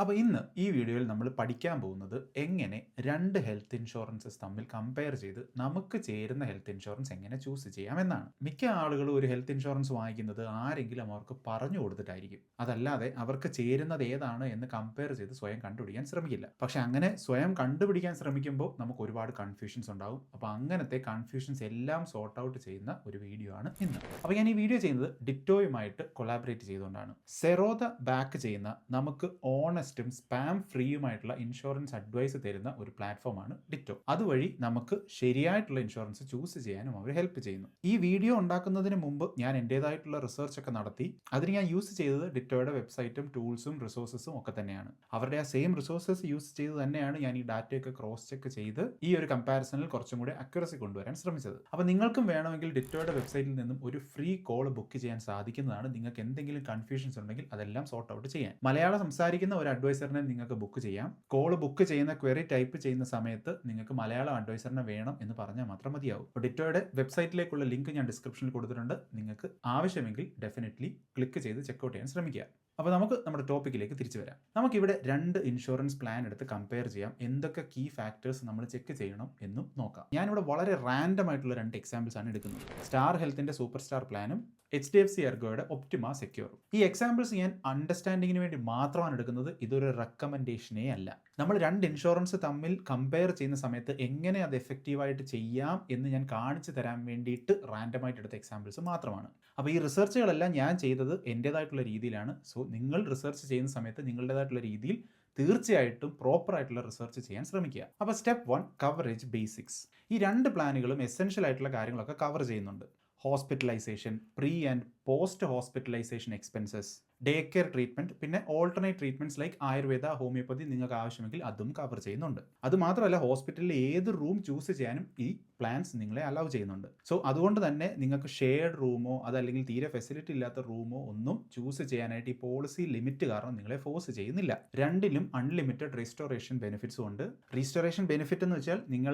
അപ്പോൾ ഇന്ന് ഈ വീഡിയോയിൽ നമ്മൾ പഠിക്കാൻ പോകുന്നത് എങ്ങനെ രണ്ട് ഹെൽത്ത് ഇൻഷുറൻസസ് തമ്മിൽ കമ്പയർ ചെയ്ത് നമുക്ക് ചേരുന്ന ഹെൽത്ത് ഇൻഷുറൻസ് എങ്ങനെ ചൂസ് ചെയ്യാമെന്നാണ്. മിക്ക ആളുകളും ഒരു ഹെൽത്ത് ഇൻഷുറൻസ് വാങ്ങിക്കുന്നത് ആരെങ്കിലും അവർക്ക് പറഞ്ഞു കൊടുത്തിട്ടായിരിക്കും. അതല്ലാതെ അവർക്ക് ചേരുന്നത് ഏതാണ് എന്ന് കമ്പയർ ചെയ്ത് സ്വയം കണ്ടുപിടിക്കാൻ ശ്രമിക്കില്ല. പക്ഷെ അങ്ങനെ സ്വയം കണ്ടുപിടിക്കാൻ ശ്രമിക്കുമ്പോൾ നമുക്ക് ഒരുപാട് കൺഫ്യൂഷൻസ് ഉണ്ടാവും. അപ്പോൾ അങ്ങനത്തെ കൺഫ്യൂഷൻസ് എല്ലാം സോർട്ട് ഔട്ട് ചെയ്യുന്ന ഒരു വീഡിയോ ആണ് ഇന്ന്. അപ്പോൾ ഞാൻ ഈ വീഡിയോ ചെയ്യുന്നത് ഡിറ്റോയുമായിട്ട് കൊളാബറേറ്റ് ചെയ്തുകൊണ്ടാണ്. സെറോദ ബാക്ക് ചെയ്യുന്ന നമുക്ക് ഓണസ്റ്റും സ്പാം ഫ്രീയുമായിട്ടുള്ള ഇൻഷുറൻസ് അഡ്വൈസ് തരുന്ന ഒരു പ്ലാറ്റ്ഫോമാണ് ഡിറ്റോ. അതുവഴി നമുക്ക് ശരിയായിട്ടുള്ള ഇൻഷുറൻസ് ചൂസ് ചെയ്യാനും അവർ ഹെൽപ്പ് ചെയ്യുന്നു. ഈ വീഡിയോ ഉണ്ടാക്കുന്നതിന് മുമ്പ് ഞാൻ എൻ്റെതായിട്ടുള്ള റിസർച്ച് ഒക്കെ നടത്തി. അതിന് ഞാൻ യൂസ് ചെയ്തത് ഡിറ്റോയുടെ വെബ്സൈറ്റും ടൂൾസും റിസോഴ്സസും ഒക്കെ തന്നെയാണ്. അവരുടെ ആ സെയിം റിസോഴ്സസ് യൂസ് ചെയ്ത് തന്നെയാണ് ഞാൻ ഈ ഡാറ്റയൊക്കെ ക്രോസ് ചെക്ക് ചെയ്ത് ഈ ഒരു കമ്പാരിസണിൽ കുറച്ചും കൂടി അക്യുറസി കൊണ്ടുവരാൻ ശ്രമിച്ചത്. അപ്പോൾ നിങ്ങൾക്കും വേണമെങ്കിൽ ഡിറ്റോയുടെ വെബ്സൈറ്റിൽ നിന്നും ഒരു ഫ്രീ കോൾ ബുക്ക് ചെയ്യാൻ സാധിക്കുന്നതാണ്. നിങ്ങൾക്ക് എന്തെങ്കിലും കൺഫ്യൂഷൻസ് ഉണ്ടെങ്കിൽ അതെല്ലാം സോർട്ട് ഔട്ട് ചെയ്യാൻ. മലയാളം സംസാരിക്കുന്ന ഒരു അഡ്വൈസറിനെ നിങ്ങൾക്ക് ബുക്ക് ചെയ്യാം. കോൾ ബുക്ക് ചെയ്യുന്ന ക്വയറി ടൈപ്പ് ചെയ്യുന്ന സമയത്ത് നിങ്ങൾക്ക് മലയാളം അഡ്വൈസറിനെ വേണം എന്ന് പറഞ്ഞാൽ മാത്രം മതിയാവും. ഡിറ്റോയുടെ വെബ്സൈറ്റിലേക്കുള്ള ലിങ്ക് ഞാൻ ഡിസ്ക്രിപ്ഷനിൽ കൊടുത്തിട്ടുണ്ട്. നിങ്ങൾക്ക് ആവശ്യമെങ്കിൽ ഡെഫിനറ്റ്ലി ക്ലിക്ക് ചെയ്ത് ചെക്ക്ഔട്ട് ചെയ്യാൻ ശ്രമിക്കുക. അപ്പോൾ നമുക്ക് നമ്മുടെ ടോപ്പിക്കിലേക്ക് തിരിച്ചു വരാം. നമുക്കിവിടെ രണ്ട് ഇൻഷുറൻസ് പ്ലാൻ എടുത്ത് കമ്പയർ ചെയ്യാം. എന്തൊക്കെ കീ ഫാക്ടേഴ്സ് നമ്മൾ ചെക്ക് ചെയ്യണം എന്നും നോക്കാം. ഞാനിവിടെ വളരെ റാൻഡം ആയിട്ടുള്ള രണ്ട് എക്സാമ്പിൾസ് ആണ് എടുക്കുന്നത്. സ്റ്റാർ ഹെൽത്തിന്റെ സൂപ്പർ സ്റ്റാർ പ്ലാനും HDFC എർഗോയുടെ ഒപ്റ്റിമ സെക്യൂറും. ഈ എക്സാമ്പിൾസ് ഞാൻ അണ്ടർസ്റ്റാൻഡിങ്ങിന് വേണ്ടി മാത്രമാണ് എടുക്കുന്നത്. ഇതൊരു റെക്കമെൻഡേഷനേ അല്ല. നമ്മൾ രണ്ട് ഇൻഷുറൻസ് തമ്മിൽ കമ്പയർ ചെയ്യുന്ന സമയത്ത് എങ്ങനെ അത് എഫക്റ്റീവായിട്ട് ചെയ്യാം എന്ന് ഞാൻ കാണിച്ചു തരാൻ വേണ്ടിയിട്ട് റാൻഡമായിട്ട് എടുത്ത എക്സാമ്പിൾസ് മാത്രമാണ്. അപ്പോൾ ഈ റിസർച്ചുകളെല്ലാം ഞാൻ ചെയ്തത് എൻ്റേതായിട്ടുള്ള രീതിയിലാണ്. സോ നിങ്ങൾ റിസർച്ച് ചെയ്യുന്ന സമയത്ത് നിങ്ങളുടേതായിട്ടുള്ള രീതിയിൽ തീർച്ചയായിട്ടും പ്രോപ്പർ ആയിട്ടുള്ള റിസർച്ച് ചെയ്യാൻ ശ്രമിക്കുക. അപ്പോൾ സ്റ്റെപ്പ് 1 കവറേജ് ബേസിക്സ്. ഈ രണ്ട് പ്ലാനുകളും എസെൻഷ്യൽ ആയിട്ടുള്ള കാര്യങ്ങളൊക്കെ കവർ ചെയ്യുന്നുണ്ട്. Hospitalization, pre and post hospitalization expenses, day care treatment, പിന്നെ alternate treatments like Ayurveda, homeopathy നിങ്ങൾക്ക് ആവശ്യമെങ്കിൽ അതും കവർ ചെയ്യുന്നുണ്ട്. അതുമാത്രമല്ല ഹോസ്പിറ്റലിൽ ഏത് റൂം ചൂസ് ചെയ്യാനും ഈ പ്ലാൻസ് നിങ്ങളെ അലൗ ചെയ്യുന്നുണ്ട്. സോ അതുകൊണ്ട് തന്നെ നിങ്ങൾക്ക് ഷെയർഡ് റൂമോ അതല്ലെങ്കിൽ തീരെ ഫെസിലിറ്റി ഇല്ലാത്ത റൂമോ ഒന്നും ചൂസ് ചെയ്യാനായിട്ട് ഈ പോളിസി ലിമിറ്റ് കാരണം നിങ്ങളെ ഫോഴ്സ് ചെയ്യുന്നില്ല. രണ്ടിലും അൺലിമിറ്റഡ് റീസ്റ്റോറേഷൻ ബെനിഫിറ്റ്സും ഉണ്ട്. റീസ്റ്റോറേഷൻ ബെനിഫിറ്റ് എന്ന് വെച്ചാൽ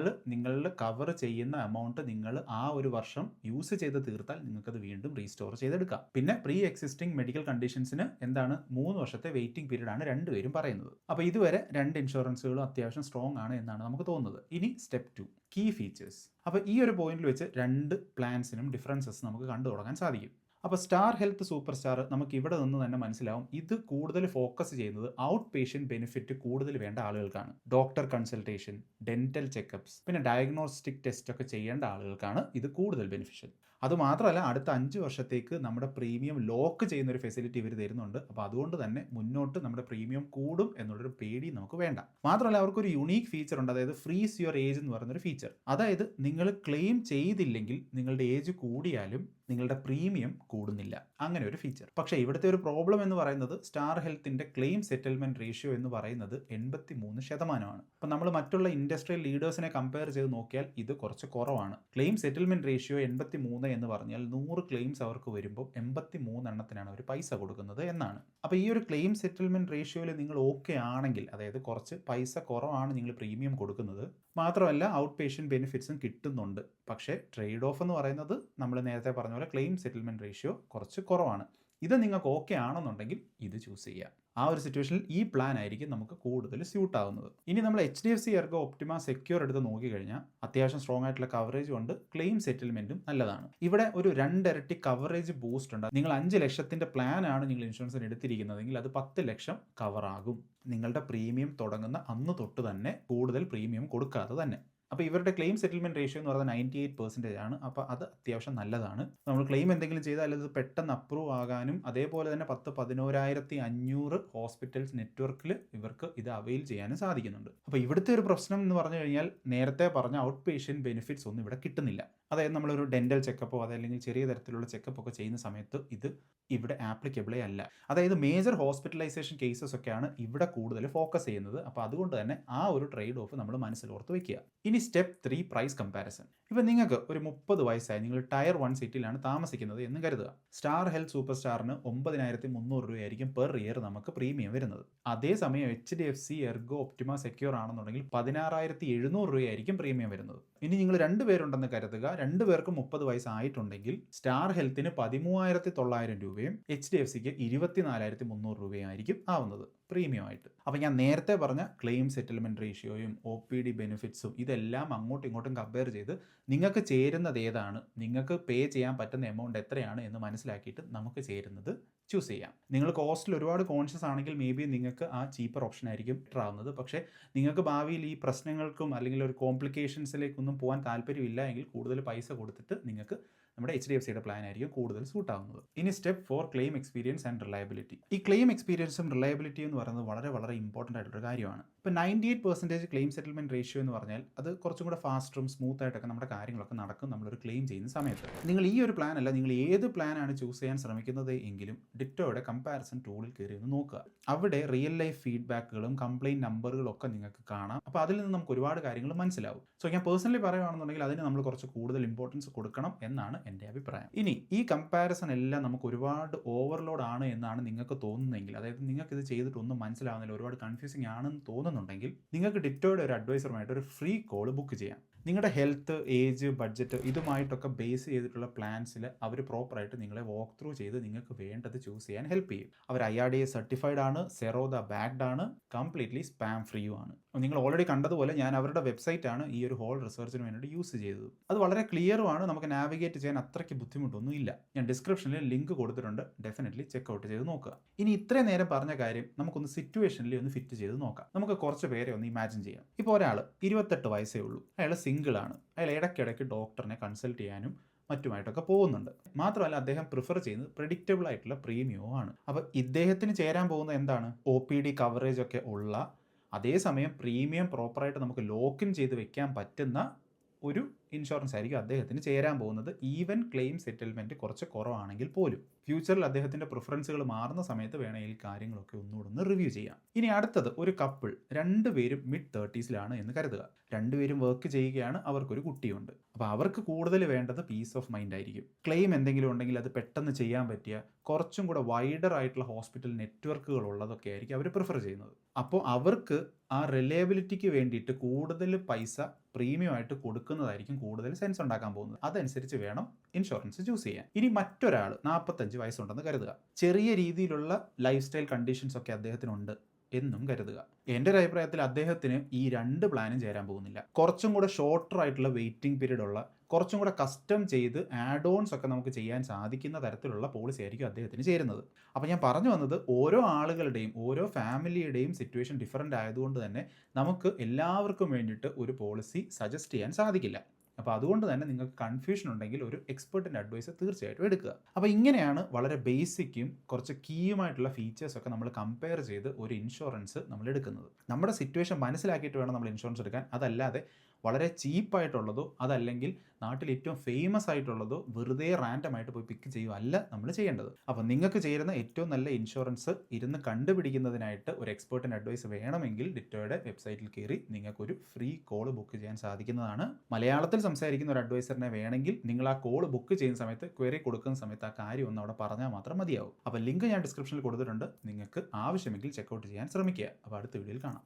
നിങ്ങളുടെ കവർ ചെയ്യുന്ന എമൗണ്ട് നിങ്ങൾ ആ ഒരു വർഷം യൂസ് ചെയ്ത് തീർത്താൽ നിങ്ങൾക്കത് വീണ്ടും റീസ്റ്റോർ ചെയ്തെടുക്കാം. പിന്നെ പ്രീ എക്സിസ്റ്റിംഗ് മെഡിക്കൽ കണ്ടീഷൻസിന് എന്താണ് 3 വർഷത്തെ വെയിറ്റിംഗ് പീരീഡ് ആണ് രണ്ടുപേരും പറയുന്നത്. അപ്പോൾ ഇതുവരെ രണ്ട് ഇൻഷുറൻസുകളും അത്യാവശ്യം സ്ട്രോങ് ആണ് എന്നാണ് നമുക്ക് തോന്നുന്നത്. ഇനി സ്റ്റെപ്പ് 2 കീ ഫീച്ചേഴ്സ്. അപ്പോൾ ഈ ഒരു പോയിന്റിൽ വെച്ച് രണ്ട് പ്ലാൻസിനും ഡിഫറൻസസ് നമുക്ക് കണ്ടു തുടങ്ങാൻ സാധിക്കും. അപ്പോൾ സ്റ്റാർ ഹെൽത്ത് സൂപ്പർ സ്റ്റാർ നമുക്ക് ഇവിടെ നിന്ന് തന്നെ മനസ്സിലാവും ഇത് കൂടുതൽ ഫോക്കസ് ചെയ്യുന്നത് ഔട്ട് പേഷ്യൻറ്റ് ബെനിഫിറ്റ് കൂടുതൽ വേണ്ട ആളുകൾക്കാണ്. ഡോക്ടർ കൺസൾട്ടേഷൻ, ഡെന്റൽ ചെക്കപ്സ്, പിന്നെ ഡയഗ്നോസ്റ്റിക് ടെസ്റ്റ് ഒക്കെ ചെയ്യേണ്ട ആളുകൾക്കാണ് ഇത് കൂടുതൽ ബെനിഫിഷ്യൽ. അതുമാത്രമല്ല അടുത്ത 5 വർഷത്തേക്ക് നമ്മുടെ പ്രീമിയം ലോക്ക് ചെയ്യുന്ന ഒരു ഫെസിലിറ്റി ഇവർ തരുന്നുണ്ട്. അപ്പോൾ അതുകൊണ്ട് തന്നെ മുന്നോട്ട് നമ്മുടെ പ്രീമിയം കൂടും എന്നുള്ളൊരു പേടി നമുക്ക് വേണ്ട. മാത്രമല്ല അവർക്കൊരു യുണീക്ക് ഫീച്ചർ ഉണ്ട്. അതായത് ഫ്രീസ് യുവർ ഏജ് എന്ന് പറയുന്നൊരു ഫീച്ചർ. അതായത് നിങ്ങൾ ക്ലെയിം ചെയ്തില്ലെങ്കിൽ നിങ്ങളുടെ ഏജ് കൂടിയാലും നിങ്ങളുടെ പ്രീമിയം കൂടുന്നില്ല. അങ്ങനെ ഒരു ഫീച്ചർ. പക്ഷേ ഇവിടുത്തെ ഒരു പ്രോബ്ലം എന്ന് പറയുന്നത് സ്റ്റാർ ഹെൽത്തിന്റെ ക്ലെയിം സെറ്റിൽമെന്റ് റേഷ്യോ എന്ന് പറയുന്നത് 83%. അപ്പം നമ്മൾ മറ്റുള്ള ഇൻഡസ്ട്രിയൽ ലീഡേഴ്സിനെ കമ്പയർ ചെയ്ത് നോക്കിയാൽ ഇത് കുറച്ച് കുറവാണ്. ക്ലെയിം സെറ്റിൽമെന്റ് റേഷ്യോ 83 എന്ന് പറഞ്ഞാൽ 100 ക്ലെയിംസ് അവർക്ക് വരുമ്പോൾ 83 എണ്ണത്തിനാണ് അവർ പൈസ കൊടുക്കുന്നത് എന്നാണ്. അപ്പോൾ ഈ ഒരു ക്ലെയിം സെറ്റിൽമെന്റ് റേഷ്യോയിൽ നിങ്ങൾ ഓക്കെ ആണെങ്കിൽ, അതായത് കുറച്ച് പൈസ കുറവാണ് നിങ്ങൾ പ്രീമിയം കൊടുക്കുന്നത്, മാത്രമല്ല ഔട്ട് പേഷ്യൻറ്റ് ബെനിഫിറ്റ്സും കിട്ടുന്നുണ്ട്. പക്ഷേ ട്രേഡ് ഓഫ് എന്ന് പറയുന്നത് നമ്മൾ നേരത്തെ പറഞ്ഞ പോലെ ക്ലെയിം സെറ്റിൽമെന്റ് റേഷ്യോ കുറച്ച് കുറവാണ്. ഇത് നിങ്ങൾക്ക് ഓക്കെ ആണെന്നുണ്ടെങ്കിൽ ഇത് ചൂസ് ചെയ്യുക. ആ ഒരു സിറ്റുവേഷനിൽ ഈ പ്ലാൻ ആയിരിക്കും നമുക്ക് കൂടുതൽ സ്യൂട്ട് ആവുന്നത്. ഇനി നമ്മൾ HDFC എർഗോ ഒപ്റ്റിമ സെക്യൂർ എടുത്ത് നോക്കിക്കഴിഞ്ഞാൽ അത്യാവശ്യം സ്ട്രോങ് ആയിട്ടുള്ള കവറേജും ഉണ്ട്, ക്ലെയിം സെറ്റിൽമെന്റും നല്ലതാണ്. ഇവിടെ ഒരു 2 ഇരട്ടി കവറേജ് ബൂസ്റ്റ് ഉണ്ട്. നിങ്ങൾ 5 ലക്ഷത്തിന്റെ പ്ലാൻ ആണ് നിങ്ങൾ ഇൻഷുറൻസിന് എടുത്തിരിക്കുന്നതെങ്കിൽ അത് 10 ലക്ഷം കവർ ആകും. നിങ്ങളുടെ പ്രീമിയം തുടങ്ങുന്ന അന്ന് തൊട്ട് തന്നെ കൂടുതൽ പ്രീമിയം കൊടുക്കാതെ തന്നെ. അപ്പോൾ ഇവരുടെ ക്ലെയിം സെറ്റിൽമെന്റ് റേഷ്യോ എന്ന് പറയുന്നത് 98% ആണ്. അപ്പോൾ അത് അത്യാവശ്യം നല്ലതാണ്. നമ്മൾ ക്ലെയിം എന്തെങ്കിലും ചെയ്താൽ അത് പെട്ടെന്ന് അപ്രൂവ് ആകാനും അതേപോലെ തന്നെ 11,500 ഹോസ്പിറ്റൽസ് നെറ്റ്വർക്കിൽ ഇവർക്ക് ഇത് അവെയിൽ ചെയ്യാനും സാധിക്കുന്നുണ്ട്. അപ്പോൾ ഇവിടുത്തെ ഒരു പ്രശ്നം എന്ന് പറഞ്ഞു കഴിഞ്ഞാൽ നേരത്തെ പറഞ്ഞ ഔട്ട് പേഷ്യൻറ്റ് ബെനിഫിറ്റ്സ് ഒന്നും ഇവിടെ കിട്ടുന്നില്ല. അതായത് നമ്മളൊരു ഡെന്റൽ ചെക്കപ്പോ അതല്ലെങ്കിൽ ചെറിയ തരത്തിലുള്ള ചെക്കപ്പ് ഒക്കെ ചെയ്യുന്ന സമയത്ത് ഇത് ഇവിടെ ആപ്ലിക്കബിളേ അല്ല. അതായത് മേജർ ഹോസ്പിറ്റലൈസേഷൻ കേസസ് ഒക്കെയാണ് ഇവിടെ കൂടുതൽ ഫോക്കസ് ചെയ്യുന്നത്. അപ്പോൾ അതുകൊണ്ട് തന്നെ ആ ഒരു ട്രേഡ് ഓഫ് നമ്മൾ മനസ്സിലോർത്ത് വെക്കുക. ഇനി സ്റ്റെപ്പ് 3 പ്രൈസ് കമ്പാരിസൺ. ഇപ്പം നിങ്ങൾക്ക് ഒരു 30 വയസ്സായി നിങ്ങൾ ടയർ 1 സിറ്റിയിലാണ് താമസിക്കുന്നത് എന്ന് കരുതുക. സ്റ്റാർ ഹെൽത്ത് സൂപ്പർ സ്റ്റാറിന് 9,300 രൂപയായിരിക്കും പെർ ഇയർ നമുക്ക് പ്രീമിയം വരുന്നത്. അതേസമയം HDFC എർഗോ ഒപ്റ്റിമ സെക്യൂർ ആണെന്നുണ്ടെങ്കിൽ 16,700 രൂപയായിരിക്കും പ്രീമിയം വരുന്നത്. ഇനി നിങ്ങൾ 2 പേരുണ്ടെന്ന് കരുതുക. 2 പേർക്കും 30 വയസ്സായിട്ടുണ്ടെങ്കിൽ സ്റ്റാർ ഹെൽത്തിന് 13,900 രൂപയും HDFCക്ക് 24,300 രൂപയും ആയിരിക്കും ആവുന്നത്. പ്രീമിയം ആയിട്ട്. അപ്പോൾ ഞാൻ നേരത്തെ പറഞ്ഞ ക്ലെയിം സെറ്റിൽമെൻറ്റ് റേഷ്യോയും OPD ബെനിഫിറ്റ്സും ഇതെല്ലാം അങ്ങോട്ടും ഇങ്ങോട്ടും കമ്പയർ ചെയ്ത് നിങ്ങൾക്ക് ചേരുന്നത് ഏതാണ്, നിങ്ങൾക്ക് പേ ചെയ്യാൻ പറ്റുന്ന എമൗണ്ട് എത്രയാണ് എന്ന് മനസ്സിലാക്കിയിട്ട് നമുക്ക് ചേരുന്നത് ചൂസ് ചെയ്യാം. നിങ്ങൾ കോസ്റ്റിൽ ഒരുപാട് കോൺഷ്യസ് ആണെങ്കിൽ മേ ബി നിങ്ങൾക്ക് ആ ചീപ്പർ ഓപ്ഷൻ ആയിരിക്കും ബെറ്റർ ആവുന്നത്. പക്ഷേ നിങ്ങൾക്ക് ഭാവിയിൽ ഈ പ്രശ്നങ്ങൾക്കും അല്ലെങ്കിൽ ഒരു കോംപ്ലിക്കേഷൻസിലേക്കൊന്നും പോകാൻ താല്പര്യമില്ല എങ്കിൽ കൂടുതൽ പൈസ കൊടുത്തിട്ട് നിങ്ങൾക്ക് നമ്മുടെ HDFCയുടെ പ്ലാൻ ആയിരിക്കും കൂടുതൽ സൂട്ട് ആവുന്നത്. ഇനി step 4 claim experience and reliability. ഈ ക്ലെയിം എക്സ്പീരിയൻസും റിലയബിലിറ്റിയും എന്ന് പറയുന്നത് വളരെ വളരെ ഇമ്പോർട്ടൻ്റ് ആയിട്ടുള്ള കാര്യമാണ്. ഇപ്പോൾ 98% ക്ലെയിം സെറ്റിൽമെൻറ്റ് റേഷ്യോ എന്ന് പറഞ്ഞാൽ അത് കുറച്ചും കൂടെ ഫാസ്റ്ററും സ്മൂത്ത് ആയിട്ടൊക്കെ നമ്മുടെ കാര്യങ്ങളൊക്കെ നടക്കും നമ്മളൊരു ക്ലെയിം ചെയ്യുന്ന സമയത്ത്. നിങ്ങൾ ഈ ഒരു പ്ലാൻ അല്ല, നിങ്ങൾ ഏത് പ്ലാനാണ് ചൂസ് ചെയ്യാൻ ശ്രമിക്കുന്നത് എങ്കിലും ഡിറ്റോയുടെ കമ്പാരിസൺ ടൂളിൽ കയറി ഒന്ന് നോക്കുക. അവിടെ റിയൽ ലൈഫ് ഫീഡ്ബാക്കുകളും കംപ്ലയിൻറ്റ് നമ്പറുകളും ഒക്കെ നിങ്ങൾക്ക് കാണാം. അപ്പോൾ അതിൽ നിന്ന് നമുക്ക് ഒരുപാട് കാര്യങ്ങൾ മനസ്സിലാവും. സോ ഞാൻ പേഴ്സണലി പറയുകയാണെന്നുണ്ടെങ്കിൽ അതിന് നമ്മൾ കുറച്ച് കൂടുതൽ ഇമ്പോർട്ടൻസ് കൊടുക്കണം എന്നാണ് എൻ്റെ അഭിപ്രായം. ഇനി ഈ കമ്പാരിസൺ എല്ലാം നമുക്ക് ഒരുപാട് ഓവർലോഡ് ആണ് എന്നാണ് നിങ്ങൾക്ക് തോന്നുന്നതെങ്കിൽ, അതായത് നിങ്ങൾക്ക് ഇത് ചെയ്തിട്ട് ഒന്നും മനസ്സിലാവുന്നില്ല, ഒരുപാട് കൺഫ്യൂസിങ് ആണെന്ന് തോന്നുന്നുണ്ടെങ്കിൽ നിങ്ങൾക്ക് ഡിറ്റോയുടെ ഒരു അഡ്വൈസറുമായിട്ട് ഒരു ഫ്രീ കോൾ ബുക്ക് ചെയ്യാം. നിങ്ങളുടെ ഹെൽത്ത്, ഏജ്, ബഡ്ജറ്റ് ഇതുമായിട്ടൊക്കെ ബേസ് ചെയ്തിട്ടുള്ള പ്ലാൻസിൽ അവർ പ്രോപ്പറായിട്ട് നിങ്ങളെ വാക്ക് ത്രൂ ചെയ്ത് നിങ്ങൾക്ക് വേണ്ടത് ചൂസ് ചെയ്യാൻ ഹെൽപ്പ് ചെയ്യും. അവർ IRDA സർട്ടിഫൈഡ് ആണ്, സെറോദ ബാക്ക്ഡ് ആണ്, കംപ്ലീറ്റ്ലി സ്പാം ഫ്രീയും ആണ്. നിങ്ങൾ ഓൾറെഡി കണ്ടതുപോലെ ഞാൻ അവരുടെ വെബ്സൈറ്റ് ആണ് ഈ ഒരു ഹോൾ റിസർച്ചിന് വേണ്ടിയിട്ട് യൂസ് ചെയ്തത്. അത് വളരെ ക്ലിയറുമാണ്, നമുക്ക് നാവിഗേറ്റ് ചെയ്യാൻ അത്രയ്ക്ക് ബുദ്ധിമുട്ടൊന്നും ഇല്ല. ഞാൻ ഡിസ്ക്രിപ്ഷനിൽ ലിങ്ക് കൊടുത്തിട്ടുണ്ട്, ഡെഫിനറ്റ്ലി ചെക്കൗട്ട് ചെയ്ത് നോക്കുക. ഇനി ഇത്രയും നേരം പറഞ്ഞ കാര്യം നമുക്കൊന്ന് സിറ്റുവേഷനിൽ ഒന്ന് ഫിറ്റ് ചെയ്ത് നോക്കാം. നമുക്ക് കുറച്ച് പേരെ ഒന്ന് ഇമാജിൻ ചെയ്യാം. ഇപ്പോൾ ഒരാൾ 28 വയസ്സേ ഉള്ളൂ, അയാൾ സിംഗിളാണ്, അയാൾ ഇടയ്ക്കിടയ്ക്ക് ഡോക്ടറിനെ കൺസൾട്ട് ചെയ്യാനും മറ്റുമായിട്ടൊക്കെ പോകുന്നുണ്ട്. മാത്രമല്ല അദ്ദേഹം പ്രിഫർ ചെയ്യുന്നത് പ്രെഡിക്റ്റബിൾ ആയിട്ടുള്ള പ്രീമിയവും ആണ്. അപ്പോൾ ഇദ്ദേഹത്തിന് ചേരാൻ പോകുന്നത് എന്താണ്? OPD കവറേജ് ഒക്കെ ഉള്ള, അതേസമയം പ്രീമിയം പ്രോപ്പറായിട്ട് നമുക്ക് ലോക്കിൻ ചെയ്ത് വെക്കാൻ പറ്റുന്ന ഒരു ഇൻഷുറൻസ് ആയിരിക്കും അദ്ദേഹത്തിന് ചേരാൻ പോകുന്നത്. ഈവൻ ക്ലെയിം സെറ്റിൽമെൻറ്റ് കുറച്ച് കുറവാണെങ്കിൽ പോലും ഫ്യൂച്ചറിൽ അദ്ദേഹത്തിൻ്റെ പ്രിഫറൻസുകൾ മാറുന്ന സമയത്ത് വേണമെങ്കിൽ കാര്യങ്ങളൊക്കെ ഒന്നുകൂടെ ഒന്ന് റിവ്യൂ ചെയ്യാം. ഇനി അടുത്തത് ഒരു കപ്പിൾ, രണ്ടുപേരും mid-30s എന്ന് കരുതുക. രണ്ടുപേരും വർക്ക് ചെയ്യുകയാണ്, അവർക്കൊരു കുട്ടിയുണ്ട്. അപ്പോൾ അവർക്ക് കൂടുതൽ വേണ്ടത് പീസ് ഓഫ് മൈൻഡ് ആയിരിക്കും. ക്ലെയിം എന്തെങ്കിലും ഉണ്ടെങ്കിൽ അത് പെട്ടെന്ന് ചെയ്യാൻ പറ്റിയ കുറച്ചും കൂടെ വൈഡർ ആയിട്ടുള്ള ഹോസ്പിറ്റൽ നെറ്റ്വർക്കുകൾ ഉള്ളതൊക്കെ ആയിരിക്കും അവർ പ്രിഫർ ചെയ്യുന്നത്. അപ്പോൾ അവർക്ക് ആ റിലയബിലിറ്റിക്ക് വേണ്ടിയിട്ട് കൂടുതൽ പൈസ പ്രീമിയം ആയിട്ട് കൊടുക്കുന്നതായിരിക്കും കൂടുതൽ സെൻസ് ഉണ്ടാക്കാൻ പോകുന്നത്. അതനുസരിച്ച് വേണം ഇൻഷുറൻസ് ചൂസ് ചെയ്യാൻ. ഇനി മറ്റൊരാൾ 45 വയസ്സുണ്ടെന്ന് കരുതുക. ചെറിയ രീതിയിലുള്ള ലൈഫ് സ്റ്റൈൽ കണ്ടീഷൻസ് ഒക്കെ അദ്ദേഹത്തിനുണ്ട് എന്നും കരുതുക. എൻ്റെ ഒരു അഭിപ്രായത്തിൽ അദ്ദേഹത്തിന് ഈ രണ്ട് പ്ലാനും ചേരാൻ പോകുന്നില്ല. കുറച്ചും കൂടെ ഷോർട്ടർ ആയിട്ടുള്ള വെയിറ്റിംഗ് പീരീഡ് ഉള്ള, കുറച്ചും കൂടെ കസ്റ്റം ചെയ്ത് ആഡ് ഓൺസ് ഒക്കെ നമുക്ക് ചെയ്യാൻ സാധിക്കുന്ന തരത്തിലുള്ള പോളിസി ആയിരിക്കും അദ്ദേഹത്തിന് ചേരുന്നത്. അപ്പോൾ ഞാൻ പറഞ്ഞു വന്നത്, ഓരോ ആളുകളുടെയും ഓരോ ഫാമിലിയുടെയും സിറ്റുവേഷൻ ഡിഫറൻ്റ് ആയതുകൊണ്ട് തന്നെ നമുക്ക് എല്ലാവർക്കും വേണ്ടിയിട്ട് ഒരു പോളിസി സജസ്റ്റ് ചെയ്യാൻ സാധിക്കില്ല. അപ്പോൾ അതുകൊണ്ട് തന്നെ നിങ്ങൾക്ക് കൺഫ്യൂഷൻ ഉണ്ടെങ്കിൽ ഒരു എക്സ്പെർട്ടിൻ്റെ അഡ്വൈസ് തീർച്ചയായിട്ടും എടുക്കുക. അപ്പോൾ ഇങ്ങനെയാണ് വളരെ ബേസിക്കും കുറച്ച് കീയുമായിട്ടുള്ള ഫീച്ചേഴ്സൊക്കെ നമ്മൾ കമ്പയർ ചെയ്ത് ഒരു ഇൻഷുറൻസ് നമ്മൾ എടുക്കുന്നത്. നമ്മുടെ സിറ്റുവേഷൻ മനസ്സിലാക്കിയിട്ട് വേണം നമ്മൾ ഇൻഷുറൻസ് എടുക്കാൻ. അതല്ലാതെ വളരെ ചീപ്പായിട്ടുള്ളതോ അതല്ലെങ്കിൽ നാട്ടിൽ ഏറ്റവും ഫേമസ് ആയിട്ടുള്ളതോ വെറുതെ റാൻഡമായിട്ട് പോയി പിക്ക് ചെയ്യുകയല്ല നമ്മൾ ചെയ്യേണ്ടത്. അപ്പോൾ നിങ്ങൾക്ക് ചേരുന്ന ഏറ്റവും നല്ല ഇൻഷുറൻസ് ഇരുന്ന് കണ്ടുപിടിക്കുന്നതിനായിട്ട് ഒരു എക്സ്പേർട്ടിൻ്റെ അഡ്വൈസ് വേണമെങ്കിൽ ഡിറ്റോയുടെ വെബ്സൈറ്റിൽ കയറി നിങ്ങൾക്കൊരു ഫ്രീ കോൾ ബുക്ക് ചെയ്യാൻ സാധിക്കുന്നതാണ്. മലയാളത്തിൽ സംസാരിക്കുന്ന ഒരു അഡ്വൈസറിനെ വേണമെങ്കിൽ നിങ്ങൾ ആ കോൾ ബുക്ക് ചെയ്യുന്ന സമയത്ത്, ക്വയറി കൊടുക്കുന്ന സമയത്ത് ആ കാര്യം ഒന്ന് അവിടെ പറഞ്ഞാൽ മാത്രം മതിയാവും. അപ്പോൾ ലിങ്ക് ഞാൻ ഡിസ്ക്രിപ്ഷനിൽ കൊടുത്തിട്ടുണ്ട്, നിങ്ങൾക്ക് ആവശ്യമെങ്കിൽ ചെക്കൗട്ട് ചെയ്യാൻ ശ്രമിക്കുക. അപ്പോൾ അടുത്ത വീഡിയോയിൽ കാണാം.